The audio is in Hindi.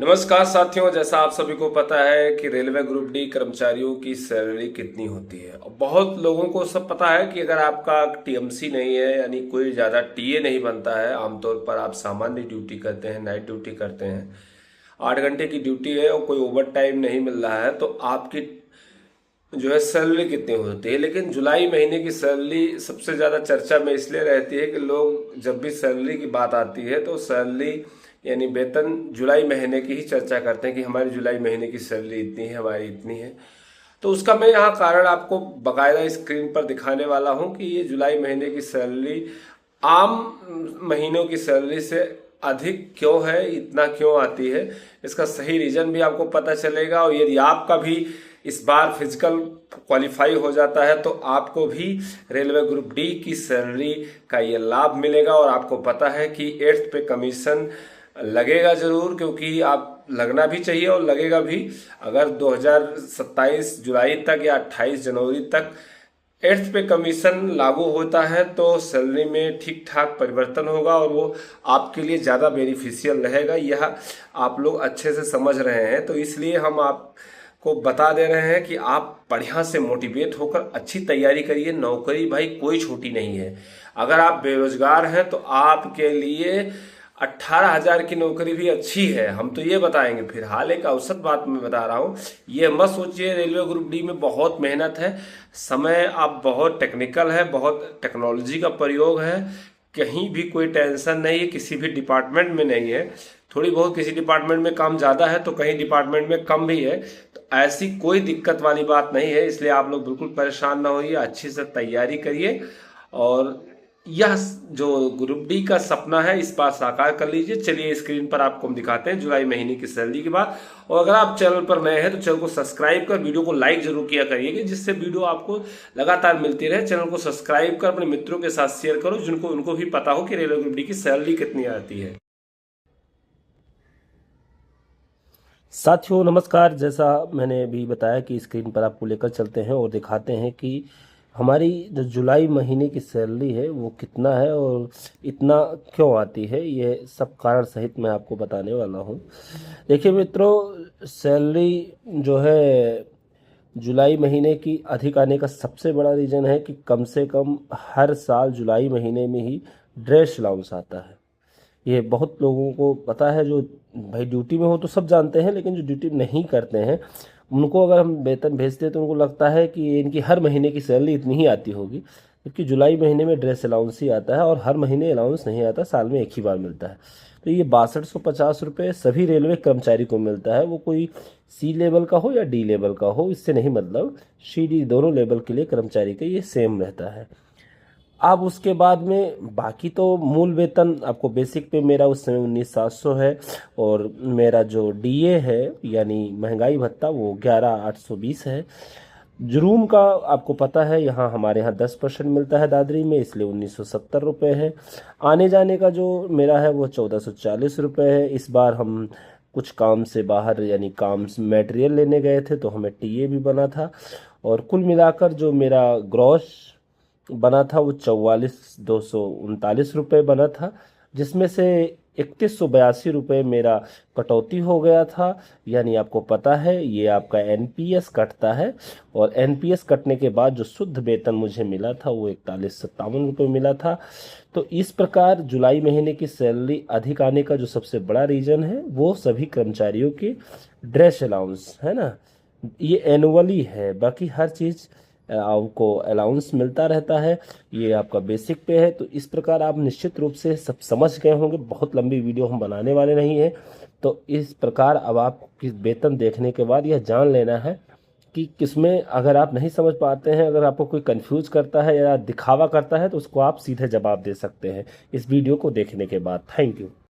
नमस्कार साथियों, जैसा आप सभी को पता है कि रेलवे ग्रुप डी कर्मचारियों की सैलरी कितनी होती है। और बहुत लोगों को सब पता है कि अगर आपका टीएमसी नहीं है, यानी कोई ज़्यादा टीए नहीं बनता है, आमतौर पर आप सामान्य ड्यूटी करते हैं, नाइट ड्यूटी करते हैं, 8 घंटे की ड्यूटी है और कोई ओवर टाइम नहीं मिल रहा है, तो आपकी जो है सैलरी कितनी होती है। लेकिन जुलाई महीने की सैलरी सबसे ज़्यादा चर्चा में इसलिए रहती है कि लोग जब भी सैलरी की बात आती है तो सैलरी यानी वेतन जुलाई महीने की ही चर्चा करते हैं कि हमारी जुलाई महीने की सैलरी इतनी है, हमारी इतनी है। तो उसका मैं यहाँ कारण आपको बकायदा स्क्रीन पर दिखाने वाला हूँ कि ये जुलाई महीने की सैलरी आम महीनों की सैलरी से अधिक क्यों है, इतना क्यों आती है। इसका सही रीजन भी आपको पता चलेगा। और यदि आपका भी इस बार फिजिकल क्वालिफाई हो जाता है तो आपको भी रेलवे ग्रुप डी की सैलरी का ये लाभ मिलेगा। और आपको पता है कि 8th पे कमीशन लगेगा जरूर, क्योंकि आप लगना भी चाहिए और लगेगा भी। अगर 2027 जुलाई तक या 28 जनवरी तक 8th पे कमीशन लागू होता है तो सैलरी में ठीक ठाक परिवर्तन होगा और वो आपके लिए ज़्यादा बेनिफिशियल रहेगा। यह आप लोग अच्छे से समझ रहे हैं, तो इसलिए हम आपको बता दे रहे हैं कि आप बढ़िया से मोटिवेट होकर अच्छी तैयारी करिए। नौकरी भाई कोई छोटी नहीं है। अगर आप बेरोजगार हैं तो आपके लिए 18,000 की नौकरी भी अच्छी है, हम तो ये बताएंगे। फिलहाल एक औसत बात मैं बता रहा हूँ, ये मत सोचिए रेलवे ग्रुप डी में बहुत मेहनत है, समय आप बहुत टेक्निकल है, बहुत टेक्नोलॉजी का प्रयोग है। कहीं भी कोई टेंशन नहीं है, किसी भी डिपार्टमेंट में नहीं है। थोड़ी बहुत किसी डिपार्टमेंट में काम ज़्यादा है तो कहीं डिपार्टमेंट में कम भी है, तो ऐसी कोई दिक्कत वाली बात नहीं है। इसलिए आप लोग बिल्कुल परेशान ना होइए, अच्छी से तैयारी करिए और यह जो ग्रुप डी का सपना है इस बार साकार कर लीजिए। चलिए स्क्रीन पर आपको हम दिखाते हैं जुलाई महीने की सैलरी की बात। और अगर आप चैनल पर नए हैं तो चैनल को सब्सक्राइब कर वीडियो को लाइक जरूर किया करिएगा, जिससे वीडियो आपको लगातार मिलती रहे। चैनल को सब्सक्राइब कर अपने मित्रों के साथ शेयर करो, जिनको उनको भी पता हो कि रेलवे ग्रुप डी की सैलरी कितनी आती है। साथियों नमस्कार। जैसा मैंने अभी बताया कि स्क्रीन पर आपको लेकर चलते हैं और दिखाते हैं कि हमारी जो जुलाई महीने की सैलरी है वो कितना है और इतना क्यों आती है। ये सब कारण सहित मैं आपको बताने वाला हूँ। देखिए मित्रों, सैलरी जो है जुलाई महीने की अधिक आने का सबसे बड़ा रीज़न है कि कम से कम हर साल जुलाई महीने में ही ड्रेस अलाउंस आता है। ये बहुत लोगों को पता है, जो भाई ड्यूटी में हो तो सब जानते हैं, लेकिन जो ड्यूटी नहीं करते हैं उनको अगर हम वेतन भेजते हैं तो उनको लगता है कि इनकी हर महीने की सैलरी इतनी ही आती होगी, क्योंकि जुलाई महीने में ड्रेस अलाउंस ही आता है और हर महीने अलाउंस नहीं आता, साल में एक ही बार मिलता है। तो ये 6250 रुपये सभी रेलवे कर्मचारी को मिलता है, वो कोई सी लेवल का हो या डी लेवल का हो, इससे नहीं मतलब, सी डी दोनों लेवल के लिए कर्मचारी का ये सेम रहता है। अब उसके बाद में बाकी तो मूल वेतन आपको बेसिक पे मेरा उस समय 19,700 है, और मेरा जो डीए है यानी महंगाई भत्ता वो 11,820 है। रूम का आपको पता है यहाँ हमारे यहाँ 10% मिलता है दादरी में, इसलिए 1970 रुपये है। आने जाने का जो मेरा है वो 1440 रुपये है। इस बार हम कुछ काम से बाहर यानी काम मटेरियल लेने गए थे तो हमें टीए भी बना था, और कुल मिलाकर जो मेरा ग्रॉस बना था वो 44,239 रुपये बना था, जिसमें से 31,182 रुपये मेरा कटौती हो गया था। यानी आपको पता है ये आपका एनपीएस कटता है, और एनपीएस कटने के बाद जो शुद्ध वेतन मुझे मिला था वो 41,57 रुपये मिला था। तो इस प्रकार जुलाई महीने की सैलरी अधिक आने का जो सबसे बड़ा रीज़न है वो सभी कर्मचारियों की ड्रेस अलाउंस है ना, ये एनुअली है। बाकी हर चीज़ आपको अलाउंस मिलता रहता है, ये आपका बेसिक पे है। तो इस प्रकार आप निश्चित रूप से सब समझ गए होंगे, बहुत लंबी वीडियो हम बनाने वाले नहीं हैं। तो इस प्रकार अब आप किस वेतन देखने के बाद यह जान लेना है कि किसमें अगर आप नहीं समझ पाते हैं, अगर आपको कोई कंफ्यूज करता है या दिखावा करता है तो उसको आप सीधे जवाब दे सकते हैं इस वीडियो को देखने के बाद। Thank you.